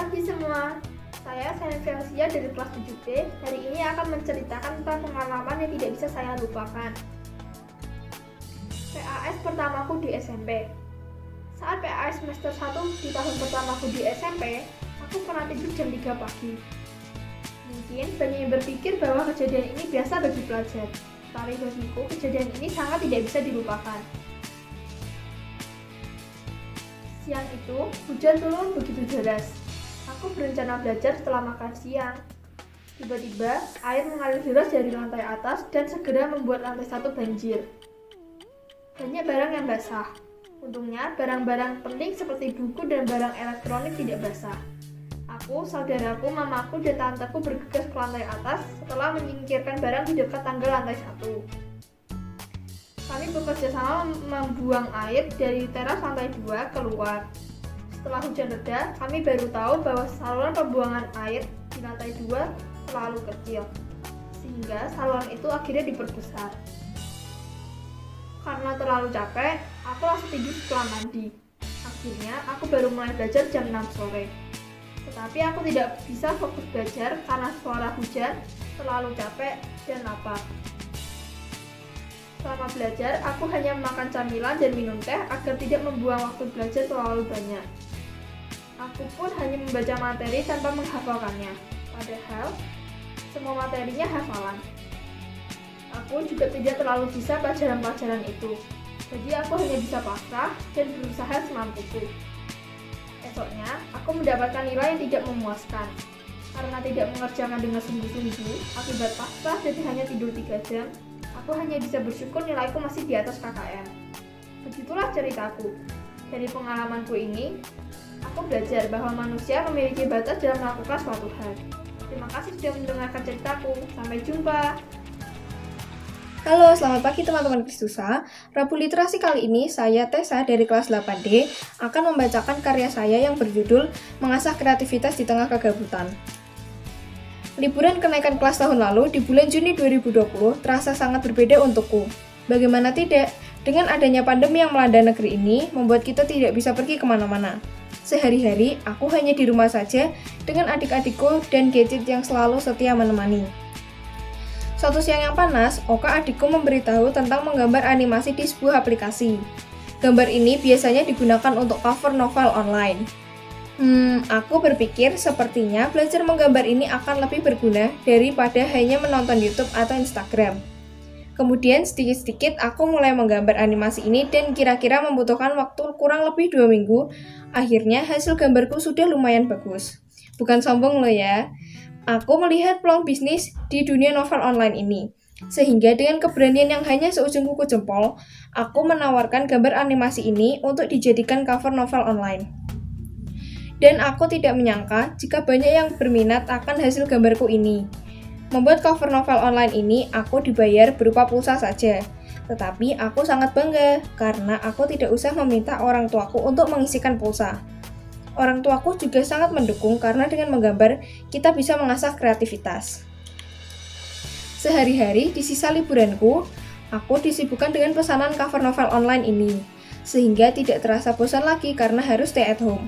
pagi semua, saya Senevia dari kelas 7B. Hari ini akan menceritakan tentang pengalaman yang tidak bisa saya lupakan. PAS pertamaku di SMP. Saat PAS semester 1 di tahun pertamaku di SMP, aku pernah tidur jam 3 pagi. Mungkin banyak yang berpikir bahwa kejadian ini biasa bagi pelajar, tapi bagiku kejadian ini sangat tidak bisa dilupakan. Siang itu, hujan turun begitu deras. Aku berencana belajar setelah makan siang. Tiba-tiba, air mengalir deras dari lantai atas dan segera membuat lantai 1 banjir. Banyak barang yang basah. Untungnya, barang-barang penting seperti buku dan barang elektronik tidak basah. Aku, saudaraku, mamaku, dan tanteku bergegas ke lantai atas setelah menyingkirkan barang di dekat tangga lantai 1. Kami bekerja sama membuang air dari teras lantai 2 keluar. Setelah hujan reda, kami baru tahu bahwa saluran pembuangan air di lantai 2 terlalu kecil, sehingga saluran itu akhirnya diperbesar. Karena terlalu capek, aku langsung tidur setelah mandi. Akhirnya, aku baru mulai belajar jam 6 sore. Tetapi aku tidak bisa fokus belajar karena suara hujan, terlalu capek, dan lapar. Selama belajar, aku hanya makan camilan dan minum teh agar tidak membuang waktu belajar terlalu banyak. Aku pun hanya membaca materi tanpa menghafalkannya, padahal semua materinya hafalan. Aku juga tidak terlalu bisa pelajaran-pelajaran itu, jadi aku hanya bisa pasrah dan berusaha semampuku. Esoknya, aku mendapatkan nilai yang tidak memuaskan. Karena tidak mengerjakan dengan sungguh-sungguh, akibat pasrah dan hanya tidur 3 jam, aku hanya bisa bersyukur nilaiku masih di atas KKM. Begitulah ceritaku. Dari pengalamanku ini, aku belajar bahwa manusia memiliki batas dalam melakukan suatu hal. Terima kasih sudah mendengarkan ceritaku. Sampai jumpa. Halo, selamat pagi teman-teman Kristusa. Rabu Literasi kali ini, saya Tessa dari kelas 8D akan membacakan karya saya yang berjudul Mengasah Kreativitas di Tengah Kegabutan. Liburan kenaikan kelas tahun lalu di bulan Juni 2020 terasa sangat berbeda untukku. Bagaimana tidak, dengan adanya pandemi yang melanda negeri ini, membuat kita tidak bisa pergi kemana-mana. Sehari-hari, aku hanya di rumah saja dengan adik-adikku dan gadget yang selalu setia menemani. Suatu siang yang panas, Oka adikku memberitahu tentang menggambar animasi di sebuah aplikasi. Gambar ini biasanya digunakan untuk cover novel online. Aku berpikir sepertinya belajar menggambar ini akan lebih berguna daripada hanya menonton YouTube atau Instagram. Kemudian sedikit-sedikit aku mulai menggambar animasi ini dan kira-kira membutuhkan waktu kurang lebih 2 minggu. Akhirnya hasil gambarku sudah lumayan bagus. Bukan sombong loh ya. Aku melihat peluang bisnis di dunia novel online ini. Sehingga dengan keberanian yang hanya seujung kuku jempol, aku menawarkan gambar animasi ini untuk dijadikan cover novel online. Dan aku tidak menyangka jika banyak yang berminat akan hasil gambarku ini. Membuat cover novel online ini aku dibayar berupa pulsa saja. Tetapi aku sangat bangga karena aku tidak usah meminta orang tuaku untuk mengisikan pulsa. Orang tuaku juga sangat mendukung karena dengan menggambar kita bisa mengasah kreativitas. Sehari-hari di sisa liburanku, aku disibukkan dengan pesanan cover novel online ini. Sehingga tidak terasa bosan lagi karena harus stay at home.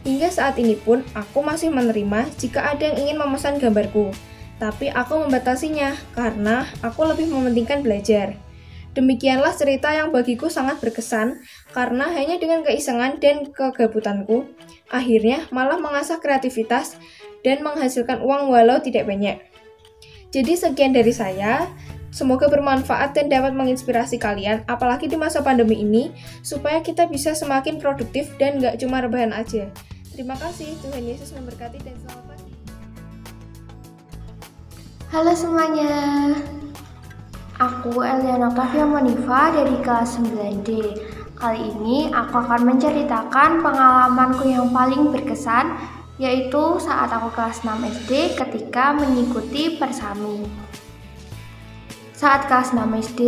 Hingga saat ini pun, aku masih menerima jika ada yang ingin memesan gambarku. Tapi aku membatasinya, karena aku lebih mementingkan belajar. Demikianlah cerita yang bagiku sangat berkesan, karena hanya dengan keisengan dan kegabutanku, akhirnya malah mengasah kreativitas dan menghasilkan uang walau tidak banyak. Jadi sekian dari saya. Semoga bermanfaat dan dapat menginspirasi kalian, apalagi di masa pandemi ini, supaya kita bisa semakin produktif dan gak cuma rebahan aja. Terima kasih, Tuhan Yesus memberkati dan selamat pagi. Halo semuanya, aku Eliana Octavia Monifa dari kelas 9D. Kali ini aku akan menceritakan pengalamanku yang paling berkesan, yaitu saat aku kelas 6 SD ketika mengikuti Persami. Saat kelas 6 SD,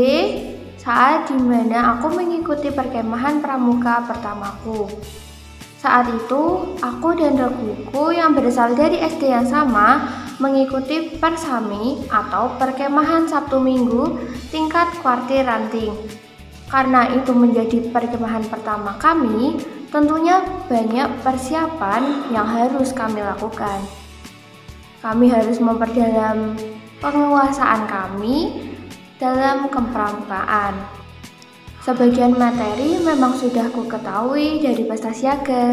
saat dimana aku mengikuti perkemahan pramuka pertamaku. Saat itu, aku dan reguku yang berasal dari SD yang sama mengikuti Persami atau perkemahan Sabtu Minggu tingkat kuartir ranting. Karena itu menjadi perkemahan pertama kami, Tentunya banyak persiapan yang harus kami lakukan. Kami harus memperdalam penguasaan kami dalam kepramukaan. Sebagian materi memang sudah ku ketahui dari Pesta Siaga,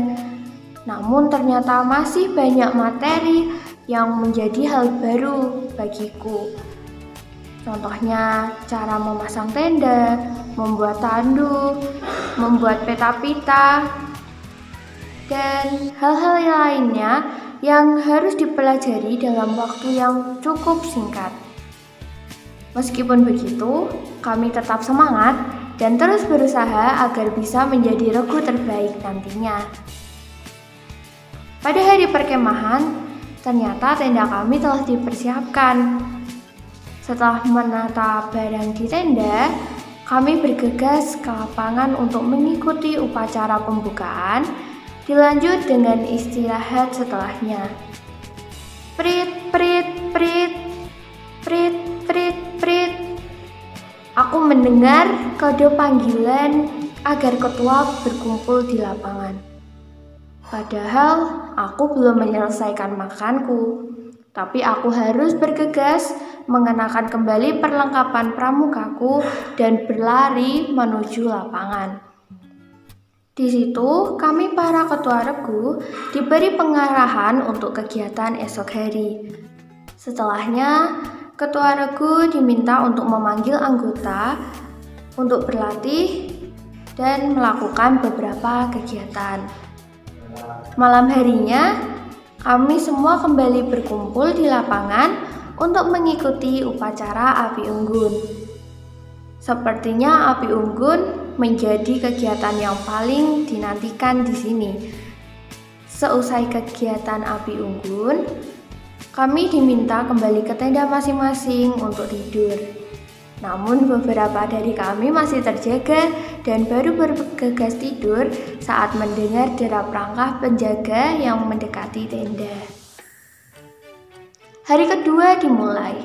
namun ternyata masih banyak materi yang menjadi hal baru bagiku. Contohnya cara memasang tenda, membuat tanduk, membuat peta-pita, dan hal-hal lainnya yang harus dipelajari dalam waktu yang cukup singkat. Meskipun begitu, kami tetap semangat dan terus berusaha agar bisa menjadi regu terbaik nantinya. Pada hari perkemahan, ternyata tenda kami telah dipersiapkan. Setelah menata barang di tenda, kami bergegas ke lapangan untuk mengikuti upacara pembukaan, dilanjut dengan istirahat setelahnya. Prit, prit, prit, prit, prit, prit. Aku mendengar kode panggilan agar ketua berkumpul di lapangan. Padahal aku belum menyelesaikan makanku, tapi aku harus bergegas mengenakan kembali perlengkapan pramukaku dan berlari menuju lapangan. Di situ, kami para ketua regu diberi pengarahan untuk kegiatan esok hari. Setelahnya, ketua regu diminta untuk memanggil anggota untuk berlatih dan melakukan beberapa kegiatan. Malam harinya, kami semua kembali berkumpul di lapangan untuk mengikuti upacara api unggun. Sepertinya api unggun menjadi kegiatan yang paling dinantikan di sini. Seusai kegiatan api unggun, kami diminta kembali ke tenda masing-masing untuk tidur. Namun beberapa dari kami masih terjaga dan baru bergegas tidur saat mendengar derap langkah penjaga yang mendekati tenda. Hari kedua dimulai.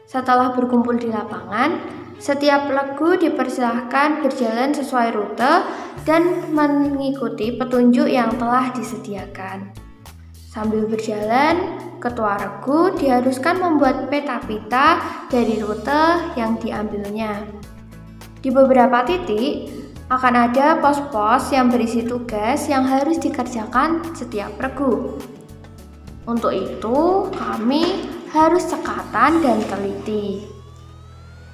Setelah berkumpul di lapangan, setiap regu dipersilahkan berjalan sesuai rute dan mengikuti petunjuk yang telah disediakan. Sambil berjalan, ketua regu diharuskan membuat peta-pita dari rute yang diambilnya. Di beberapa titik akan ada pos-pos yang berisi tugas yang harus dikerjakan setiap regu. Untuk itu, kami harus cekatan dan teliti.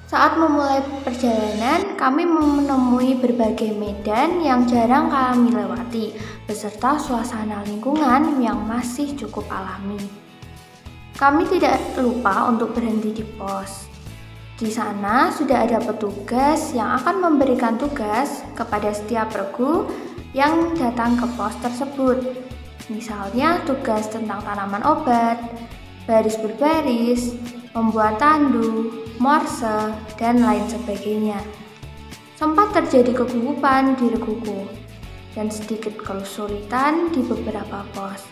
Saat memulai perjalanan, kami menemui berbagai medan yang jarang kami lewati, beserta suasana lingkungan yang masih cukup alami. Kami tidak lupa untuk berhenti di pos. Di sana sudah ada petugas yang akan memberikan tugas kepada setiap regu yang datang ke pos tersebut. Misalnya tugas tentang tanaman obat, baris berbaris, membuat tandu, morse, dan lain sebagainya. Sempat terjadi kegugupan di reguku dan sedikit kesulitan di beberapa pos.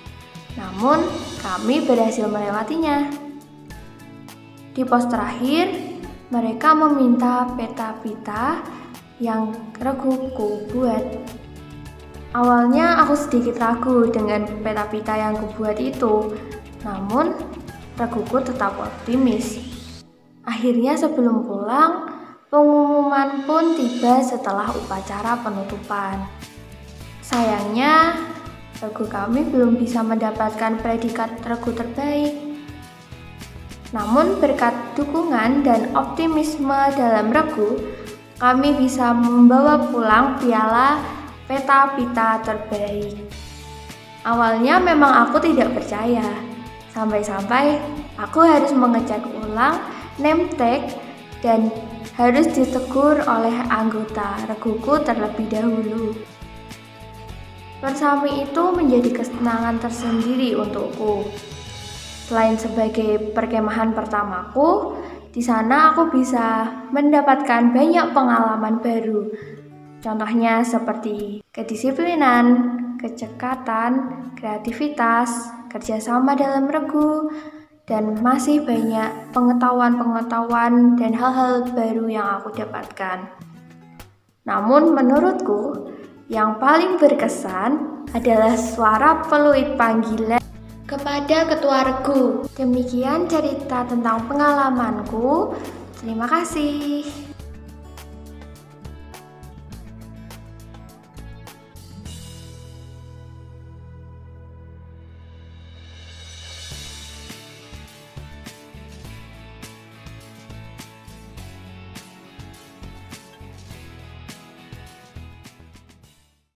Namun, kami berhasil melewatinya. Di pos terakhir, mereka meminta peta-pita yang reguku buat. Awalnya aku sedikit ragu dengan peta-pita yang kubuat itu, namun reguku tetap optimis. Akhirnya sebelum pulang, pengumuman pun tiba setelah upacara penutupan. Sayangnya, regu kami belum bisa mendapatkan predikat regu terbaik. Namun berkat dukungan dan optimisme dalam regu, kami bisa membawa pulang piala peta-pita terbaik. Awalnya memang aku tidak percaya, sampai-sampai aku harus mengecek ulang name tag dan harus ditegur oleh anggota reguku terlebih dahulu. Persami itu menjadi kesenangan tersendiri untukku. Selain sebagai perkemahan pertamaku, di sana aku bisa mendapatkan banyak pengalaman baru. Contohnya seperti kedisiplinan, kecekatan, kreativitas, kerjasama dalam regu, dan masih banyak pengetahuan-pengetahuan dan hal-hal baru yang aku dapatkan. Namun menurutku, Yang paling berkesan adalah suara peluit panggilan kepada ketua regu. Demikian cerita tentang pengalamanku. Terima kasih.